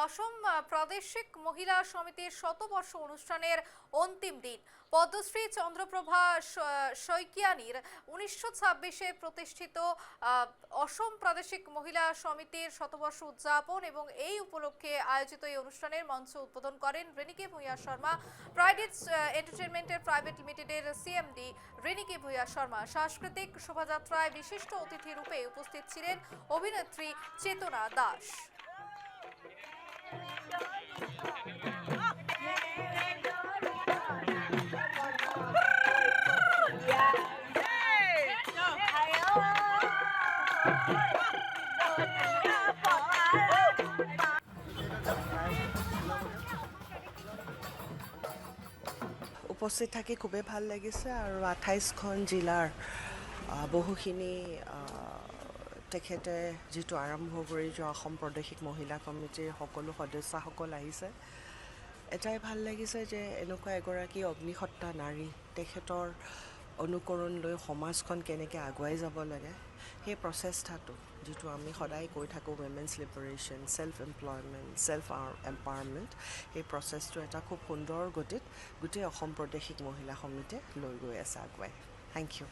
অসম প্রাদেশিক মহিলা সমিতির শতবর্ষ অনুষ্ঠানের অন্তিম দিন পদ্মশ্রী চন্দ্রপ্রভা শইকিয়ানির 1926-এ প্রতিষ্ঠিত অসম প্রাদেশিক মহিলা সমিতির শতবর্ষ উদযাপন এবং এই উপলক্ষে আয়োজিত এই অনুষ্ঠানের মঞ্চ উদ্বোধন করেন রেনিকে ভূঁইয়া শর্মা। প্রাইডেটস এন্টারটেইনমেন্টের প্রাইভেট লিমিটেডের সিএমডি রেনিকে ভূঁইয়া শর্মা। সাংস্কৃতিক শোভাযাত্রায় বিশিষ্ট অতিথি রূপে উপস্থিত ছিলেন অভিনেত্রী চেতনা দাস। উপস্থিত থাকি খুবেই ভাল লাগিছে আৰু 28খন জিলাৰ বহুখিনি তেখেতে যেটো আৰম্ভ কৰি যোৱা অসম প্ৰাদেশিক মহিলা কমিটিৰ সকলো সদস্যসকল আহিছে। এটাই ভাল লাগিছে যে এনেকুৱা এগৰাকী অগ্নিসত্তা নাৰী তেখেতৰ অনুকৰণ লৈ সমাজখন কেনেকৈ আগুৱাই যাব লাগে সেই প্ৰচেষ্টাটো যেটো আমি সদায় কৈ থাকোঁ women's liberation, self employment, self empowerment, এই প্ৰচেছটো এটা খুব সুন্দৰ গতিত গোটেই অসম প্ৰাদেশিক মহিলা সমিতিয়ে লৈ গৈ আছে আগুৱাই। Thank U.